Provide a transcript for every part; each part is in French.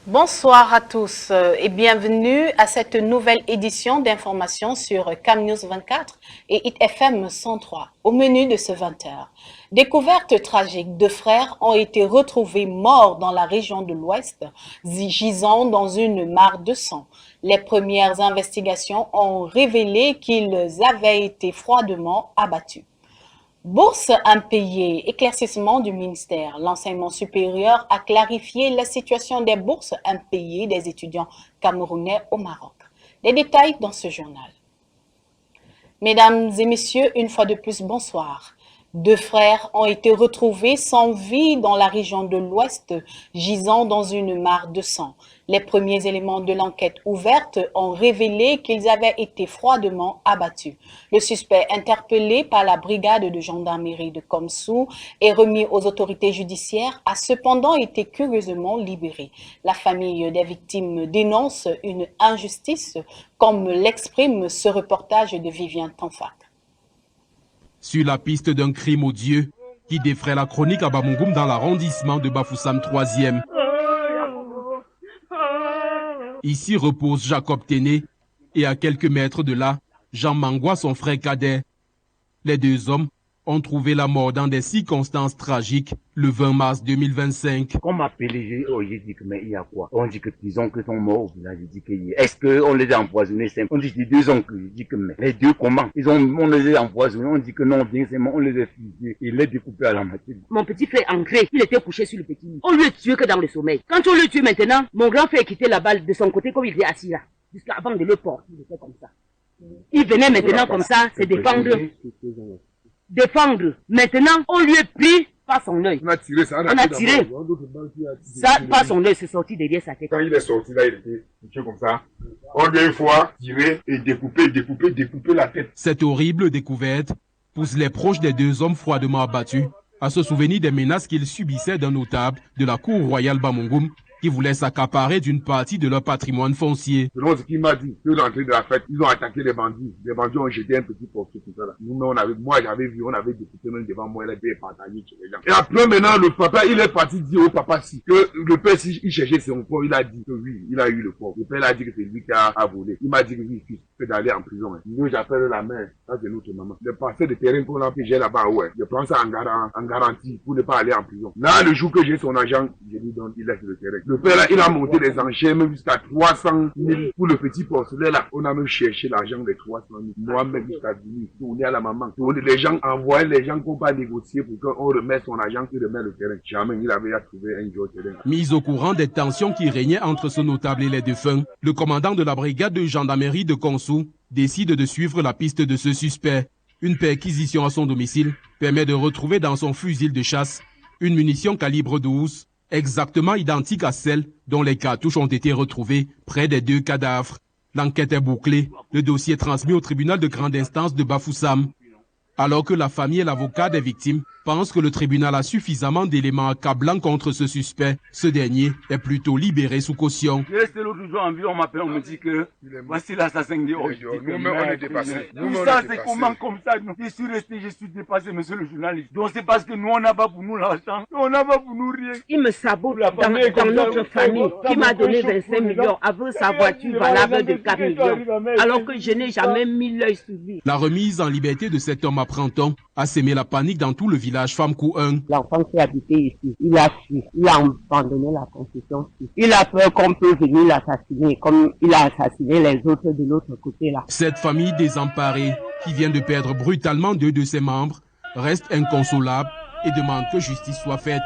Bonsoir à tous et bienvenue à cette nouvelle édition d'information sur CamNews 24 et ItFM 103. Au menu de ce 20h, découverte tragique, 2 frères ont été retrouvés morts dans la région de l'Ouest, gisant dans une mare de sang. Les premières investigations ont révélé qu'ils avaient été froidement abattus. Bourse impayée, éclaircissement du ministère. L'enseignement supérieur a clarifié la situation des bourses impayées des étudiants camerounais au Maroc. Les détails dans ce journal. Mesdames et messieurs, une fois de plus, bonsoir. 2 frères ont été retrouvés sans vie dans la région de l'Ouest, gisant dans une mare de sang. Les premiers éléments de l'enquête ouverte ont révélé qu'ils avaient été froidement abattus. Le suspect, interpellé par la brigade de gendarmerie de Komsou et remis aux autorités judiciaires, a cependant été curieusement libéré. La famille des victimes dénonce une injustice, comme l'exprime ce reportage de Vivien Tanfak. Sur la piste d'un crime odieux qui défraie la chronique à Bamougoum dans l'arrondissement de Bafoussam 3e. Ici repose Jacob Téné et à quelques mètres de là, Jean Mangwa, son frère cadet. Les 2 hommes ont trouvé la mort dans des circonstances tragiques le 20 mars 2025. On m'a appelé, j'ai dit que mais il y a quoi? On dit que ils sont morts au village. J'ai dit que est-ce qu'on les a empoisonnés? On dit 2 ans que j'ai dit que mais les 2 comment? On les a empoisonnés. On dit que non, bien c'est on les a fusillés et les découpés à la moitié. Mon petit frère André, il était couché sur le petit lit. On lui a tué que dans le sommeil. Quand on le tue maintenant, mon grand frère quittait la balle de son côté comme il était assis là. Jusqu'avant de le porter, il était comme ça. Il venait maintenant comme ça, se défendre. Maintenant, on lui a pris par son œil. On a tiré. Ça, par son œil, c'est sorti derrière sa tête. Quand il est sorti là, il était touché comme ça. On lui a une fois tiré et découpé la tête. Cette horrible découverte pousse les proches des 2 hommes froidement abattus à se souvenir des menaces qu'ils subissaient d'un notable de la cour royale Bamougoum qui voulait s'accaparer d'une partie de leur patrimoine foncier. Selon ce qu'il m'a dit, que l'entrée de la fête, ils ont attaqué les bandits. Les bandits ont jeté un petit portrait tout ça là. Moi j'avais vu, on avait découpé même devant moi, il était partagé sur les gens. Et après maintenant, le papa, il est parti dire au papa si, que le père, si il cherchait son corps, il a dit que oui, il a eu le corps. Le père a dit que c'est lui qui a volé. Il m'a dit que oui, fils, que d'aller en prison. Nous, j'appelle la mère, ça c'est notre maman. Le parcelle de terrain pour l'empêcher là-bas, ouais. Je prends ça en garantie pour ne pas aller en prison. Là, le jour que j'ai son argent, je lui donne, il laisse le terrain. Le père là, il a monté les enchères même jusqu'à 300 000 pour le petit porcelet là. On a même cherché l'argent des 300 000. Moi-même jusqu'à 10 000. Tourner à la maman. Les gens envoyaient les gens qu'on pas négocier pour qu'on remette son argent et remet le terrain. Jamais il avait trouvé un jour terrain. Mis au courant des tensions qui régnaient entre ce notable et les défunts, le commandant de la brigade de gendarmerie de Komsou décide de suivre la piste de ce suspect. Une perquisition à son domicile permet de retrouver dans son fusil de chasse une munition calibre 12, exactement identique à celle dont les cartouches ont été retrouvées près des 2 cadavres. L'enquête est bouclée, le dossier est transmis au tribunal de grande instance de Bafoussam. Alors que la famille et l'avocat des victimes pensent que le tribunal a suffisamment d'éléments accablants contre ce suspect, ce dernier est plutôt libéré sous caution. Resté l'autre jour en ville, on m'appelle, on me dit que voici l'assassin de Orange. Nous-mêmes, on est dépassés. Tout ça, c'est comment comme ça? Je suis resté, je suis dépassé, monsieur le journaliste. Donc c'est parce que nous, on n'a pas pour nous l'argent, on n'a pas pour nous rien. Il me sabote dans notre famille, qui m'a donné 25 millions avec sa voiture valable de 4 millions, alors que je n'ai jamais mis l'œil sur lui. La remise en liberté de cet homme à Printemps a sémé la panique dans tout le village Famkou 1. L'enfant qui habitait ici, il a fui, il a abandonné la construction. Il a peur qu'on peut venir l'assassiner, comme il a assassiné les autres de l'autre côté là. Cette famille désemparée, qui vient de perdre brutalement 2 de ses membres, reste inconsolable et demande que justice soit faite.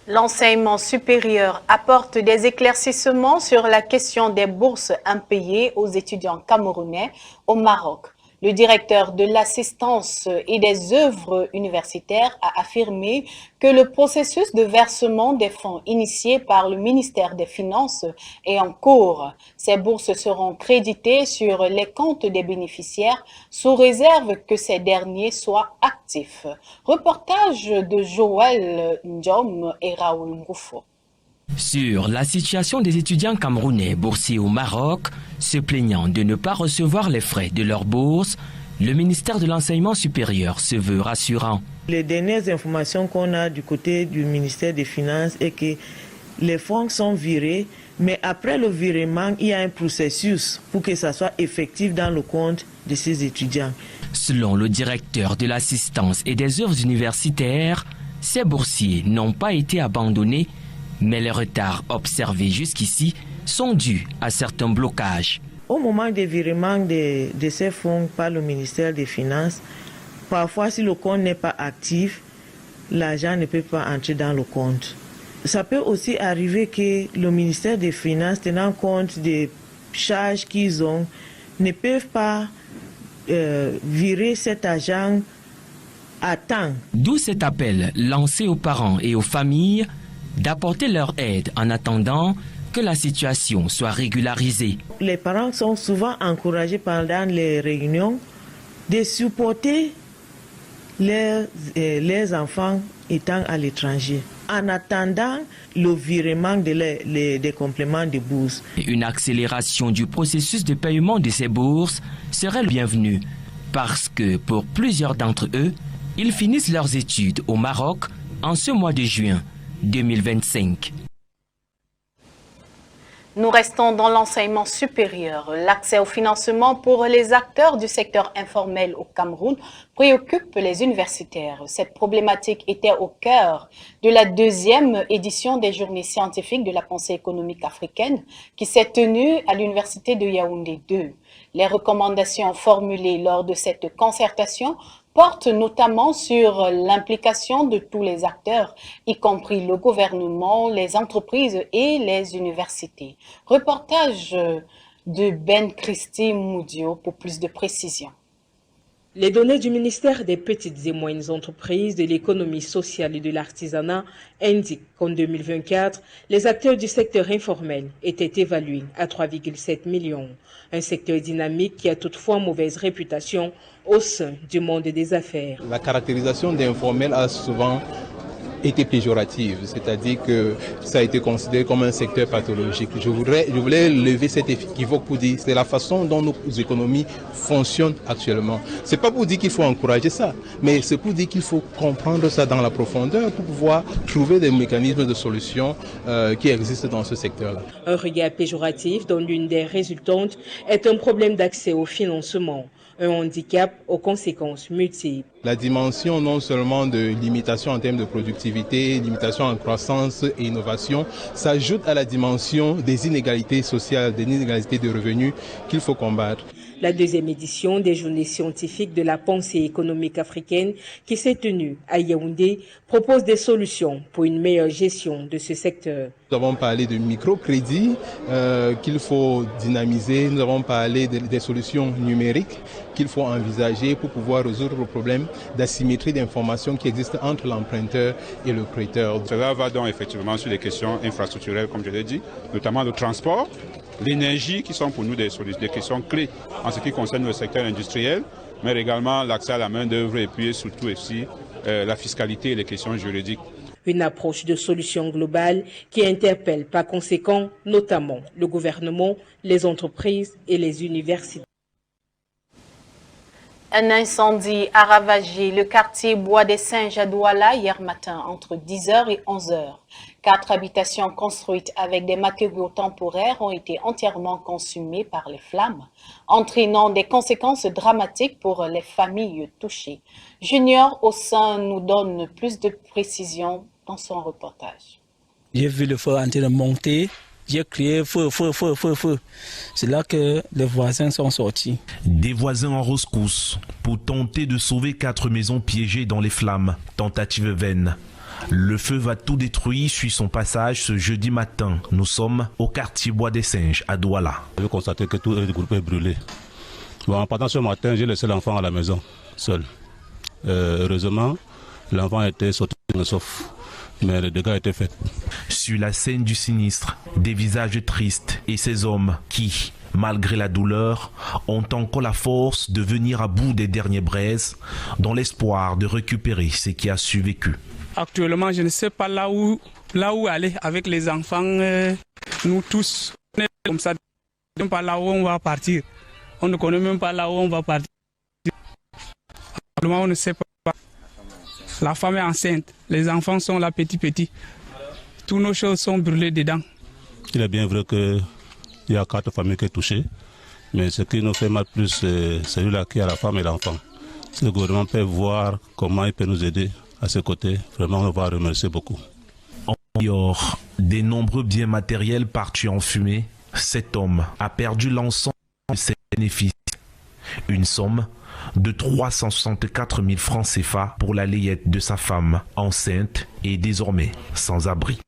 L'enseignement supérieur apporte des éclaircissements sur la question des bourses impayées aux étudiants camerounais au Maroc. Le directeur de l'assistance et des œuvres universitaires a affirmé que le processus de versement des fonds initié par le ministère des Finances est en cours. Ces bourses seront créditées sur les comptes des bénéficiaires sous réserve que ces derniers soient actifs. Reportage de Joël Ndjom et Raoul Mroufo. Sur la situation des étudiants camerounais boursiers au Maroc, se plaignant de ne pas recevoir les frais de leur bourse, le ministère de l'Enseignement supérieur se veut rassurant. Les dernières informations qu'on a du côté du ministère des Finances est que les fonds sont virés, mais après le virement, il y a un processus pour que ça soit effectif dans le compte de ces étudiants. Selon le directeur de l'assistance et des œuvres universitaires, ces boursiers n'ont pas été abandonnés, mais les retards observés jusqu'ici sont dus à certains blocages. Au moment des virements de ces fonds par le ministère des Finances, parfois si le compte n'est pas actif, l'argent ne peut pas entrer dans le compte. Ça peut aussi arriver que le ministère des Finances, tenant compte des charges qu'ils ont, ne peuvent pas virer cet argent à temps. D'où cet appel lancé aux parents et aux familles d'apporter leur aide en attendant que la situation soit régularisée. Les parents sont souvent encouragés pendant les réunions de supporter les enfants étant à l'étranger, en attendant le virement des compléments de bourse. Une accélération du processus de paiement de ces bourses serait bienvenue parce que pour plusieurs d'entre eux, ils finissent leurs études au Maroc en ce mois de juin 2025. Nous restons dans l'enseignement supérieur. L'accès au financement pour les acteurs du secteur informel au Cameroun préoccupe les universitaires. Cette problématique était au cœur de la deuxième édition des Journées scientifiques de la pensée économique africaine qui s'est tenue à l'université de Yaoundé 2. Les recommandations formulées lors de cette concertation porte notamment sur l'implication de tous les acteurs, y compris le gouvernement, les entreprises et les universités. Reportage de Ben Christy Moudio pour plus de précisions. Les données du ministère des Petites et Moyennes Entreprises, de l'économie sociale et de l'artisanat indiquent qu'en 2024, les acteurs du secteur informel étaient évalués à 3,7 millions. Un secteur dynamique qui a toutefois mauvaise réputation au sein du monde des affaires. La caractérisation d'informel a souvent été péjorative, c'est-à-dire que ça a été considéré comme un secteur pathologique. Je voulais lever cet équivoque pour dire que c'est la façon dont nos économies fonctionnent actuellement. C'est pas pour dire qu'il faut encourager ça, mais c'est pour dire qu'il faut comprendre ça dans la profondeur pour pouvoir trouver des mécanismes de solution qui existent dans ce secteur-là. Un regard péjoratif dont l'une des résultantes est un problème d'accès au financement. Un handicap aux conséquences multiples. La dimension non seulement de limitation en termes de productivité, limitation en croissance et innovation, s'ajoute à la dimension des inégalités sociales, des inégalités de revenus qu'il faut combattre. La deuxième édition des Journées scientifiques de la pensée économique africaine qui s'est tenue à Yaoundé propose des solutions pour une meilleure gestion de ce secteur. Nous avons parlé de microcrédit qu'il faut dynamiser, nous avons parlé des solutions numériques qu'il faut envisager pour pouvoir résoudre le problème d'asymétrie d'information qui existe entre l'emprunteur et le prêteur. Cela va donc effectivement sur les questions infrastructurelles, comme je l'ai dit, notamment le transport, l'énergie qui sont pour nous des questions clés en ce qui concerne le secteur industriel, mais également l'accès à la main-d'œuvre et puis surtout aussi la fiscalité et les questions juridiques. Une approche de solution globale qui interpelle par conséquent notamment le gouvernement, les entreprises et les universités. Un incendie a ravagé le quartier Bois des Singes à Douala hier matin entre 10h et 11h. 4 habitations construites avec des matériaux temporaires ont été entièrement consumées par les flammes, entraînant des conséquences dramatiques pour les familles touchées. Junior Ossin nous donne plus de précisions dans son reportage. J'ai vu le feu en train de monter. J'ai crié feu, feu, feu, feu, feu. C'est là que les voisins sont sortis. Des voisins en rescousse pour tenter de sauver 4 maisons piégées dans les flammes. Tentative vaine. Le feu va tout détruire suit son passage ce jeudi matin. Nous sommes au quartier Bois des Singes à Douala. J'ai constaté que tout le groupe est brûlé. Bon, pendant ce matin, j'ai laissé l'enfant à la maison, seul. Heureusement, l'enfant était sorti sauf. Mais le dégât a été fait. Sur la scène du sinistre, des visages tristes et ces hommes qui, malgré la douleur, ont encore la force de venir à bout des dernières braises dans l'espoir de récupérer ce qui a survécu. Actuellement, je ne sais pas là où aller avec les enfants. Nous tous, on est comme ça. On ne sait pas là où on va partir. On ne connaît même pas là où on va partir. Actuellement, on ne sait pas. La femme est enceinte, les enfants sont là petits. Toutes nos choses sont brûlées dedans. Il est bien vrai qu'il y a 4 familles qui sont touchées, mais ce qui nous fait mal plus, c'est celui-là qui a la femme et l'enfant. Si le gouvernement peut voir comment il peut nous aider à ce côté, vraiment on va remercier beaucoup. En dehors des nombreux biens matériels partis en fumée, cet homme a perdu l'ensemble de ses bénéfices. Une somme de 364 000 francs CFA pour la layette de sa femme, enceinte et désormais sans abri.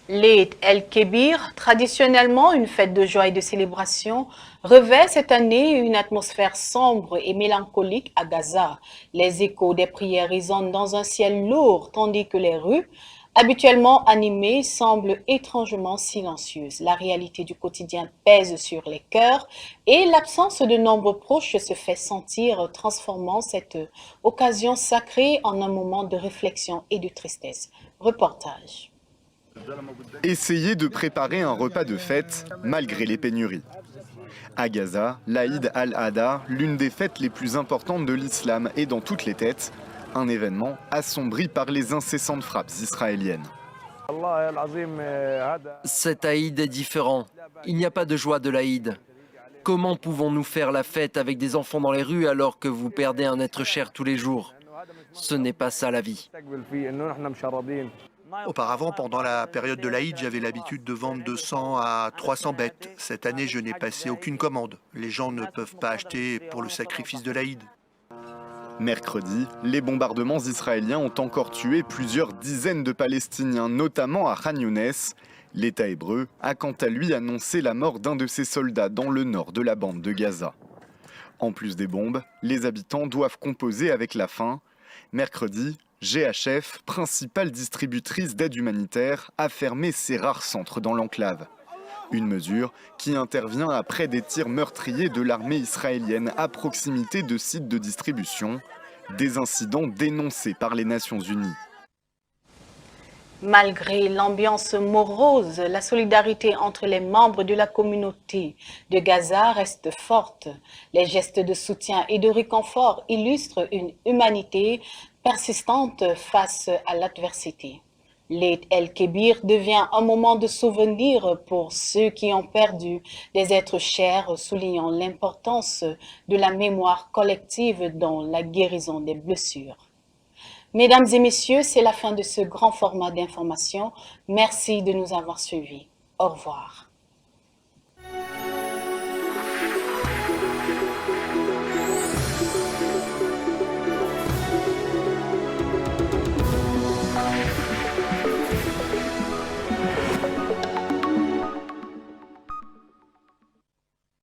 L'Eid el-Kébir, traditionnellement une fête de joie et de célébration, revêt cette année une atmosphère sombre et mélancolique à Gaza. Les échos des prières résonnent dans un ciel lourd, tandis que les rues, habituellement animées, semblent étrangement silencieuses. La réalité du quotidien pèse sur les cœurs et l'absence de nombreux proches se fait sentir, transformant cette occasion sacrée en un moment de réflexion et de tristesse. Reportage. Essayer de préparer un repas de fête malgré les pénuries. À Gaza, l'Aïd al-Adha, l'une des fêtes les plus importantes de l'islam, est dans toutes les têtes, un événement assombri par les incessantes frappes israéliennes. Cet Aïd est différent. Il n'y a pas de joie de l'Aïd. Comment pouvons-nous faire la fête avec des enfants dans les rues alors que vous perdez un être cher tous les jours? Ce n'est pas ça la vie. Auparavant, pendant la période de l'Aïd, j'avais l'habitude de vendre 200 à 300 bêtes. Cette année, je n'ai passé aucune commande. Les gens ne peuvent pas acheter pour le sacrifice de l'Aïd. Mercredi, les bombardements israéliens ont encore tué plusieurs dizaines de Palestiniens, notamment à Khan Younes. L'État hébreu a quant à lui annoncé la mort d'un de ses soldats dans le nord de la bande de Gaza. En plus des bombes, les habitants doivent composer avec la faim. Mercredi, GHF, principale distributrice d'aide humanitaire, a fermé ses rares centres dans l'enclave. Une mesure qui intervient après des tirs meurtriers de l'armée israélienne à proximité de sites de distribution, des incidents dénoncés par les Nations Unies. Malgré l'ambiance morose, la solidarité entre les membres de la communauté de Gaza reste forte. Les gestes de soutien et de réconfort illustrent une humanité persistante face à l'adversité. L'Eid el-Kébir devient un moment de souvenir pour ceux qui ont perdu des êtres chers, soulignant l'importance de la mémoire collective dans la guérison des blessures. Mesdames et messieurs, c'est la fin de ce grand format d'information. Merci de nous avoir suivis. Au revoir.